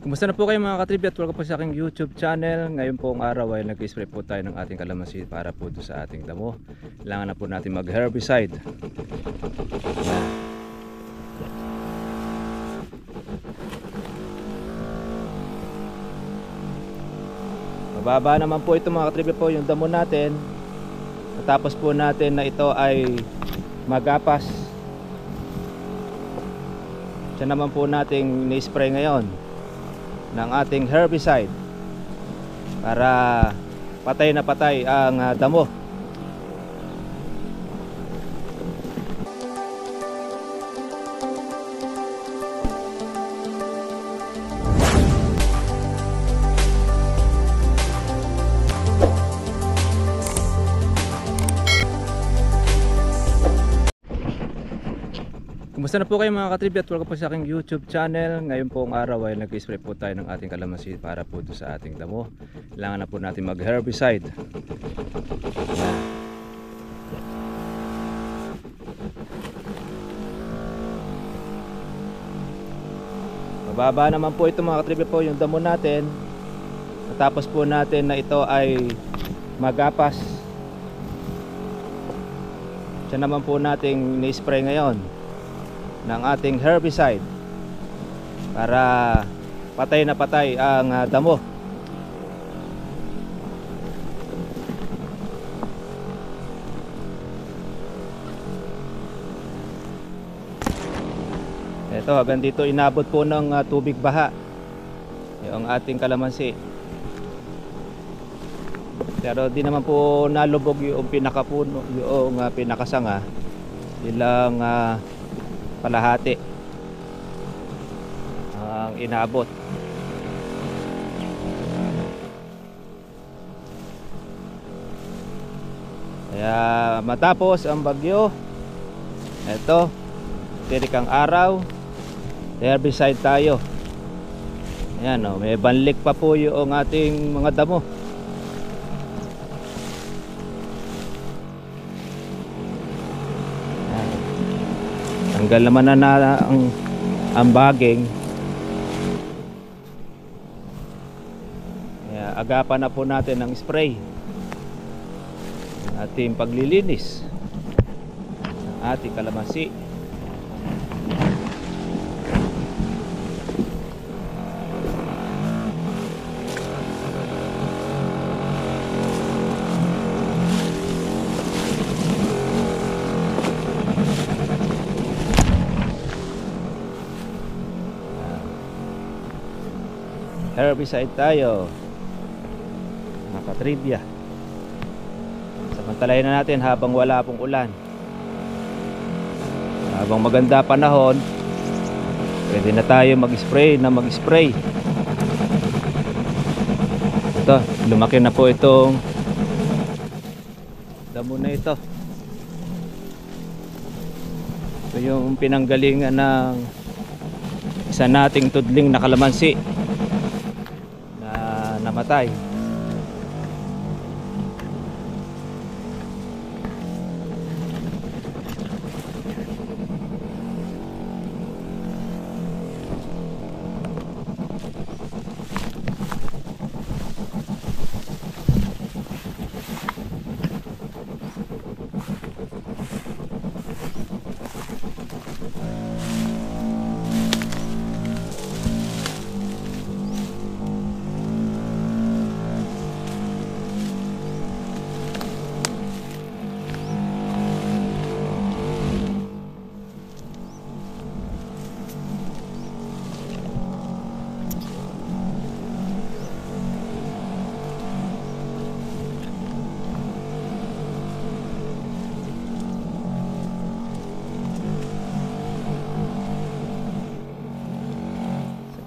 Kumusta na po kayo mga katribya at welcome po sa aking YouTube channel. Ngayon po ang araw ay nag-spray po tayo ng ating kalamansi para po sa ating damo. Kailangan na po natin mag-herbicide. Mababa naman po ito mga katribya po yung damo natin. Natapos po natin na ito ay magapas. Siya naman po nating ni-spray ngayon ng ating herbicide para patay na patay ang damo. Kumusta na po kayo mga katribya at welcome po sa aking YouTube channel. Ngayon po ang araw ay nag-spray po tayo ng ating kalamansi para po sa ating damo. Kailangan na po natin mag-herbicide. Mababa naman po ito mga katribya po yung damo natin. Natapos po natin na ito ay magapas. Siya naman po nating ni-spray ngayon ng ating herbicide para patay na patay ang damo. Ito, hanggang dito inabot po ng tubig baha yung ating kalamansi, pero di naman po nalubog yung pinakapuno, yung pinakasanga, ilang palahati ang inabot. Kaya matapos ang bagyo, eto, tirikang araw, herbicide tayo. Ayan, oh, may banlik pa po yung ating mga damo. Tanggal naman na ang baging. Kaya agapan na po natin ng spray, ating paglilinis ng ating kalamansi. Herbicide tayo mga katribya. Samantalahin na natin habang wala pong ulan. Habang maganda panahon, pwede na tayo mag-spray na mag-spray. Ito, lumaki na po itong damo na ito. Ito yung pinanggalingan ng isa nating tudling na kalamansi namatay.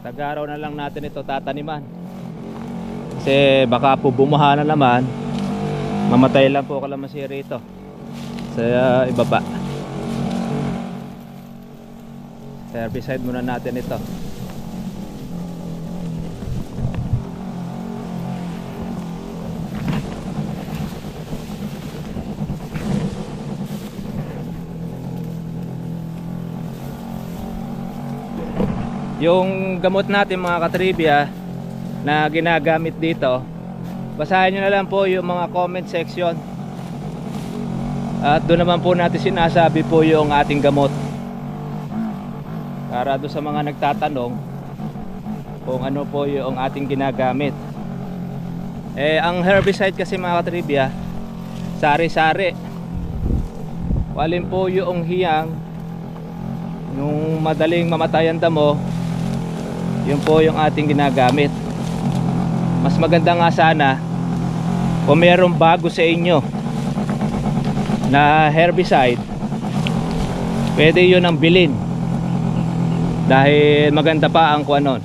Tag-araw na lang natin ito tataniman, kasi baka po bumaha na naman, mamatay lang po kalamansi rito sa ibaba. Herbicide muna natin ito. yung gamot natin mga katribya na ginagamit dito, basahin nyo na lang po yung mga comment section, at doon naman po natin sinasabi po yung ating gamot, para doon sa mga nagtatanong kung ano po yung ating ginagamit. Ang herbicide kasi mga katribya, sari-sari. Walin po yung hiyang, yung madaling mamatay ang damo, yun po yung ating ginagamit. Mas maganda nga sana kung mayroong bago sa inyo na herbicide, pwede yun ang bilhin, dahil maganda pa ang kuanon,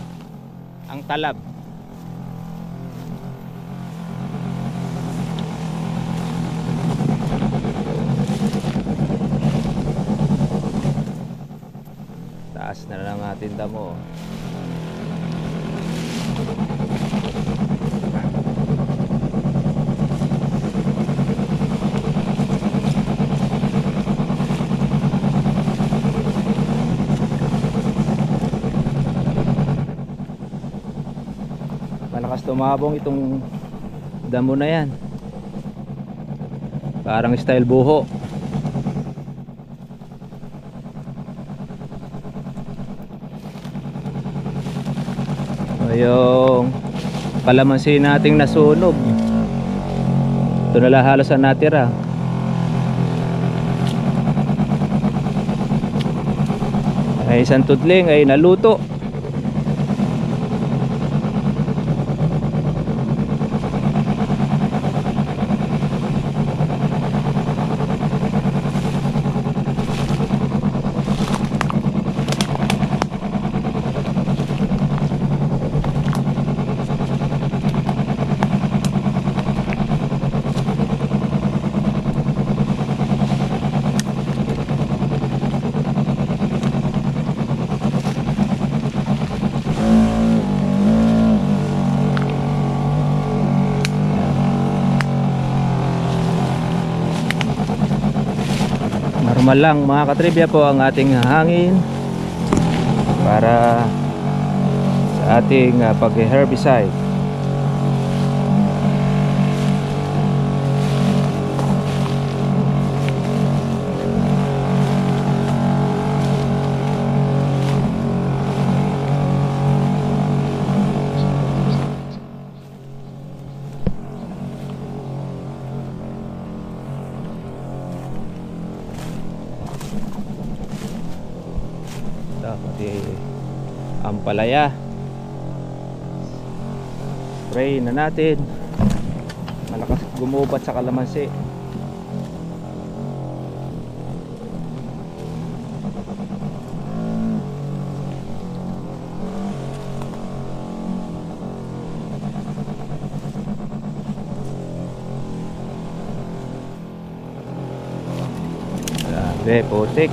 ang talab. Taas na lang natin damo. Malakas tumabong itong damo na yan, parang style buho. Yung kalamansi nating nasunog, ito na lang halos ang natira. Ay isang tudling ay naluto. Normal lang mga katribya po ang ating hangin para sa ating pag-herbicide. Pati ampalaya, spray na natin, malakas gumubat sa kalamansi. Grabe, putik.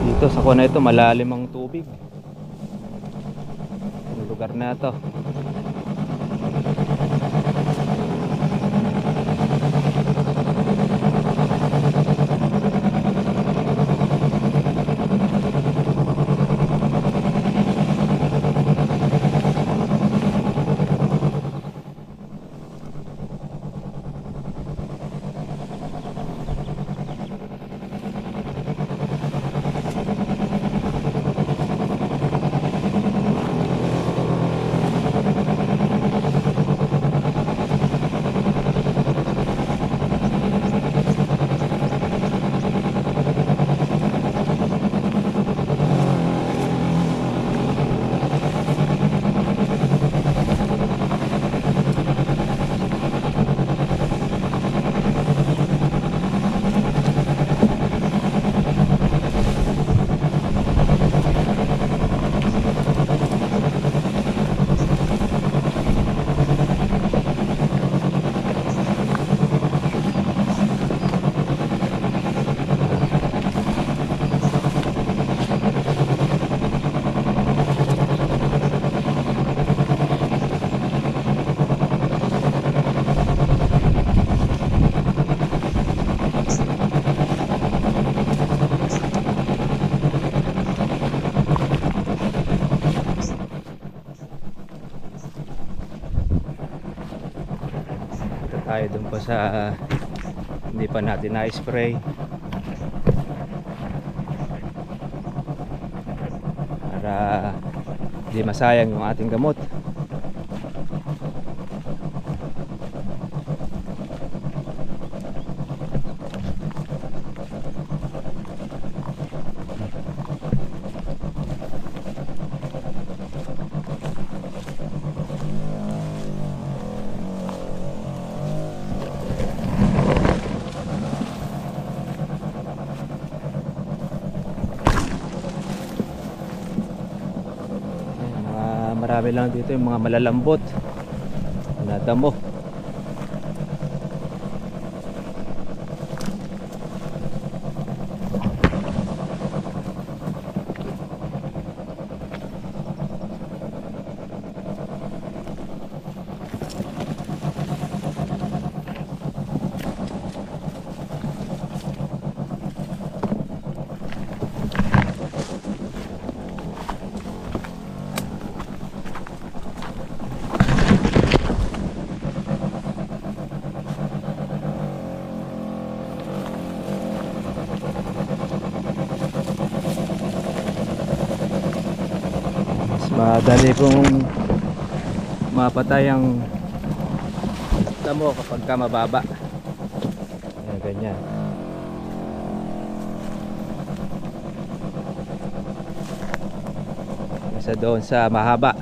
Dito sa kuha na ito malalim ang tubig, yung lugar na ito. tayo dun pa sa hindi pa natin na-spray para hindi masayang yung ating gamot. Marami lang dito yung mga malalambot na damo. Madali pong mapatay ang damo kapag ka mababa. Ayan, ganyan. Isa doon sa mahaba.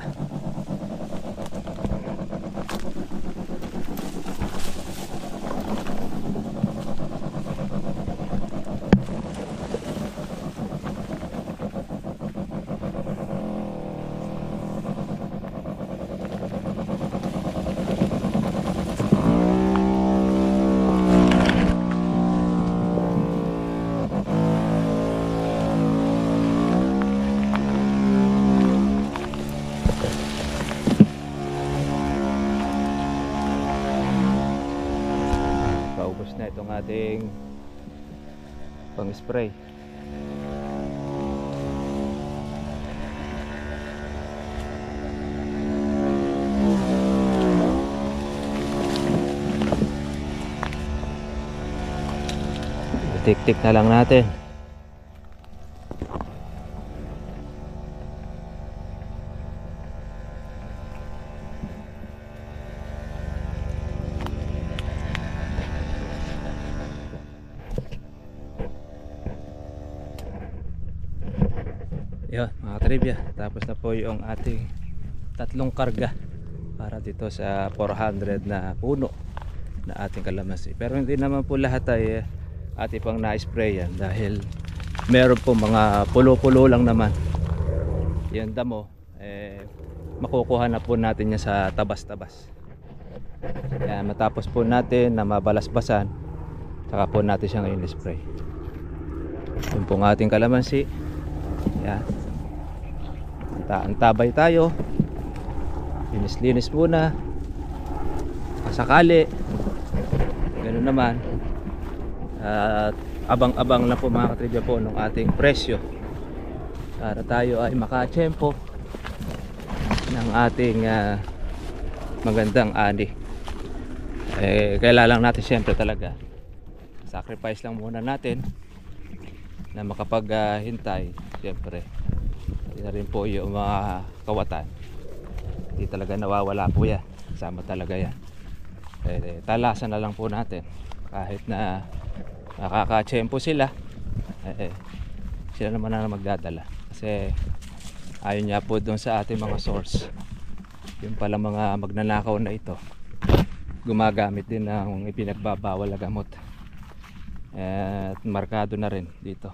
Na itong ating pang-spray. Tik-tik na lang natin. Yun mga trivia, tapos na po yung ating tatlong karga para dito sa 400 na puno na ating kalamansi. Pero hindi naman po lahat ay ating pang na-spray yan dahil meron po mga pulo-pulo lang naman yung damo, makukuha na po natin yan sa tabas-tabas. Yan, matapos po natin na mabalasbasan, saka po natin siyang in-spray. Yung pong ating kalamansi. Yan, antabay tayo, linis-linis muna sakali, ganoon naman. At abang-abang na po mga katribya po ng ating presyo para tayo ay makatsyempo ng ating magandang ani. Kailangan lang natin siyempre talaga sacrifice lang muna natin na makapaghintay. Siyempre hindi na rin po yung mga kawatan, hindi talaga nawawala po yan, kasama talaga yan. Talasan na lang po natin kahit na nakakatsyempo sila, sila naman na magdadala kasi ayun niya po doon sa ating mga source. Yung pala mga magnanakaw na ito gumagamit din ng ipinagbabawal na gamot, at markado na rin dito.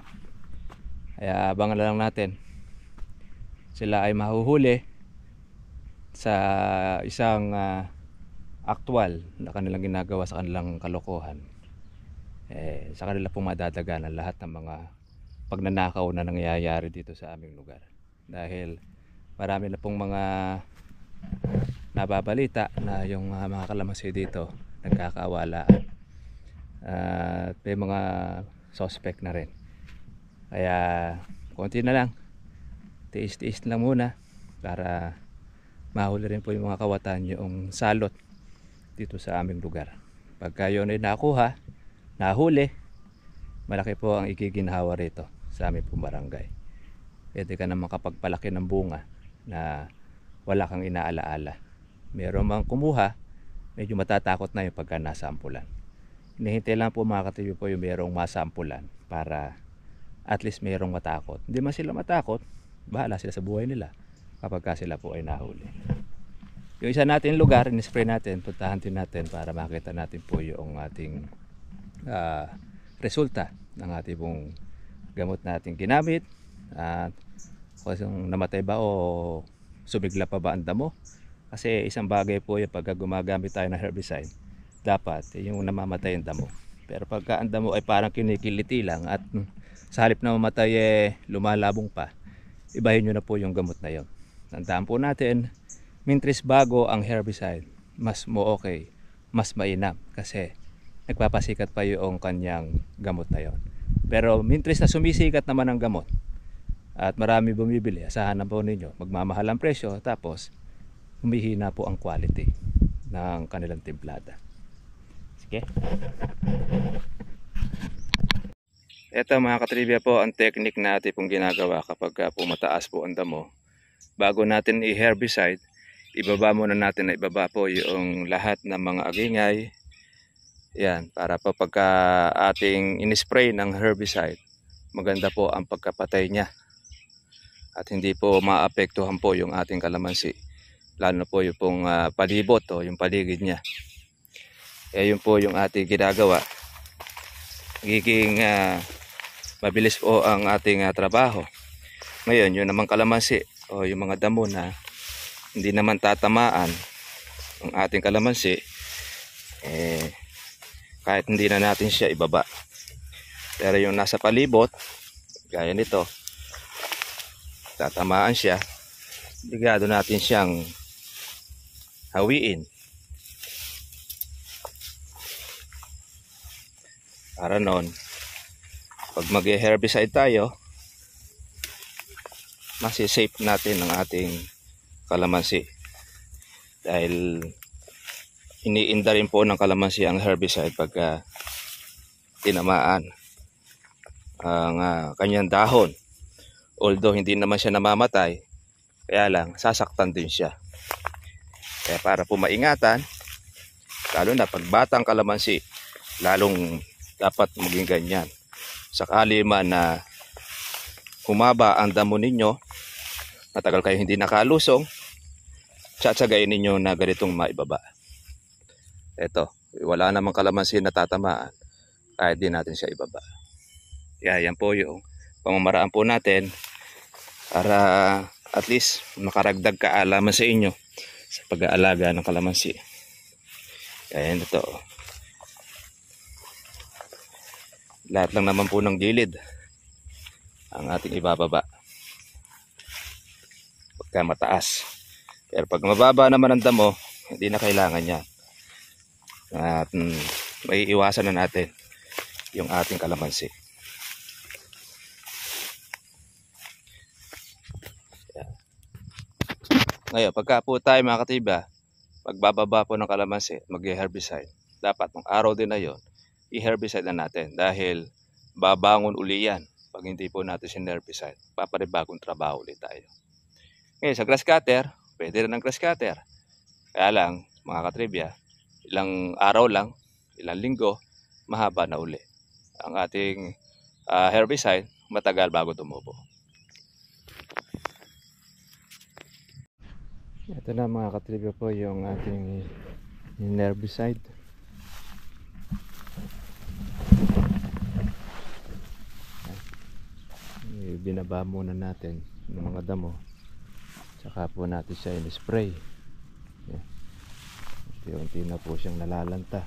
Kaya abangan na lang natin sila ay mahuhuli sa isang aktwal na kanilang ginagawa sa kanilang kalokohan. Sa kanila pong madadaganan lahat ng mga pagnanakaw na nangyayari dito sa aming lugar, dahil marami na pong mga nababalita na yung mga kalamansi dito nagkakawalaan, at may mga suspect na rin. Kaya konti na lang, tiis-tiis lang muna para mahuli rin po yung mga kawatan yung salot dito sa aming lugar. Pagka yun ay nakuha, nahuli, malaki po ang ikiginhawa rito sa aming pong barangay. Pwede ka naman makapagpalaki ng bunga na wala kang inaalaala. Meron mang kumuha, medyo matatakot na yung pagka nasampulan. Hinihintay lang po mga ka-TV po yung merong masampulan para at least merong matakot. Hindi man sila matakot, bahala sila sa buhay nila kapag ka sila po ay nahuli. Yung isa natin lugar, in-spray natin, puntahan din natin para makita natin po yung ating resulta ng ating pong gamot natin ginamit. At kung namatay ba o sumigla pa ba ang damo. Kasi isang bagay po yung pagka gumagamit tayo ng herbicide, dapat yung namamatay ang damo. Pero pagka ang damo ay parang kinikiliti lang at sa halip na mamatay lumalabong pa, ibahin nyo na po yung gamot na yon. Tandaan po natin, mintris bago ang herbicide, mas okay, mas mainam kasi nagpapasikat pa yung kanyang gamot na yon. Pero mintris na sumisikat naman ang gamot at marami bumibili, asahan na po ninyo, magmamahal ang presyo, tapos humihina po ang quality ng kanilang timplada. Sige. Ito mga katribya po ang technique natin pong ginagawa kapag po mataas po ang damo. Bago natin i-herbicide, ibaba muna natin na ibaba po yung lahat ng mga agingay. Yan, para po pagka ating in-spray ng herbicide, maganda po ang pagkapatay niya. At hindi po maapektuhan po yung ating kalamansi. Lalo na po yung pong palibot o yung paligid niya. Kaya yun po yung ating ginagawa. Magiging mabilis po ang ating trabaho. Ngayon, yun naman kalamansi o yung mga damo na hindi naman tatamaan ang ating kalamansi, kahit hindi na natin siya ibaba. Pero yung nasa palibot, gaya nito, tatamaan siya, obligado natin siyang hawiin. Para noon, pag mag-herbicide tayo, masi-safe natin ang ating kalamansi. Dahil iniinda rin po ng kalamansi ang herbicide pagka tinamaan ang kanyang dahon. Although hindi naman siya namamatay, kaya lang sasaktan din siya. Kaya para po maingatan, lalo na pag batang kalamansi, lalong dapat maging ganyan. Sakali man na humaba ang damo ninyo, matagal kayo hindi nakalusong, tsatsagayin ninyo na ganitong maibaba. Eto, wala namang kalamansi na tatamaan kahit di natin siya ibaba. Kaya yan po yung pamamaraan po natin para at least makaragdag kaalaman sa inyo sa pag-aalaga ng kalamansi. Kaya yan ito. Lahat lang naman po ng gilid ang ating ibababa pagka mataas. Pero pag mababa naman ang damo, hindi na kailangan yan. At may iwasan na natin yung ating kalamansi. Ngayon, pagka po tayo mga katiba, pagbababa po ng kalamansi, mag-herbicide, dapat ng araw din na yon, i-herbicide na natin dahil babangon uli yan. Pag hindi po natin sin-herbicide, paparibagong trabaho ulit tayo. Ngayon, sa grass cutter, pwede rin ang grass cutter. Kaya lang, mga katribya, ilang araw lang, ilang linggo, mahaba na uli. Ang ating herbicide, matagal bago tumubo. Ito na mga katribya po yung ating herbicide. Binaba muna natin ng mga damo, tsaka po natin siya in-spray. Unti-unti na po siyang nalalanta.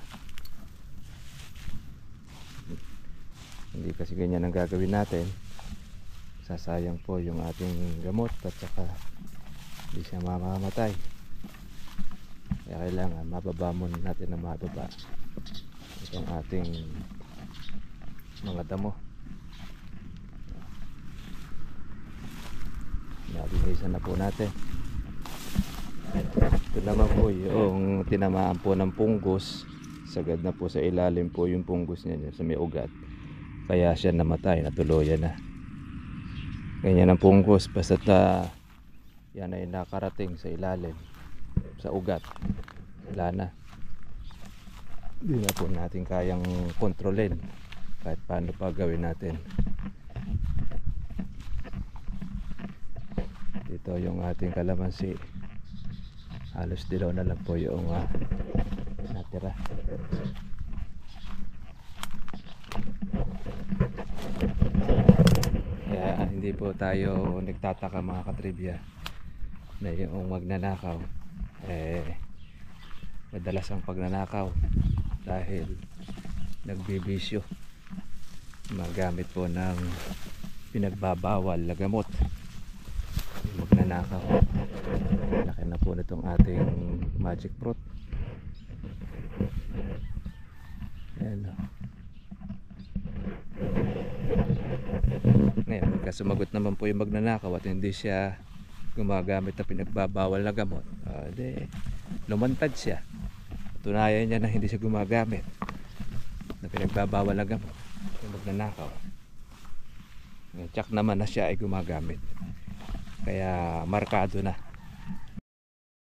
Hindi kasi ganyan ang gagawin natin, sasayang po yung ating gamot at saka hindi siya mamamatay. Kaya kailangan mababa muna natin na mababa itong ating mga damo. Nabilisan na po natin. Ito naman po yung tinamaan po ng punggos sagad na po sa ilalim po yung punggos niya sa may ugat. Kaya siya namatay, natuluyan na. Ganyan ang punggos, basta na yan ay nakarating sa ilalim, sa ugat, wala na. Hindi na po natin kayang kontrolin kahit paano pa gawin natin. Dito yung ating kalamansi, halos dilaw na lang po yung natira. Kaya hindi po tayo nagtataka mga katribya na yung magnanakaw madalas ang pagnanakaw dahil nagbibisyo, magamit po ng pinagbabawal na gamot. Magnanakaw. Laki na po nitong ating magic fruit. Ayan. Ngayon, pagka sumagot naman po yung magnanakaw at hindi siya gumagamit na pinagbabawal na gamot, lumantad siya. Tunayan niya na hindi siya gumagamit na pinagbabawal na gamot, yung magnanakaw. Ngayon, tsak naman na siya ay gumagamit. Kaya markado na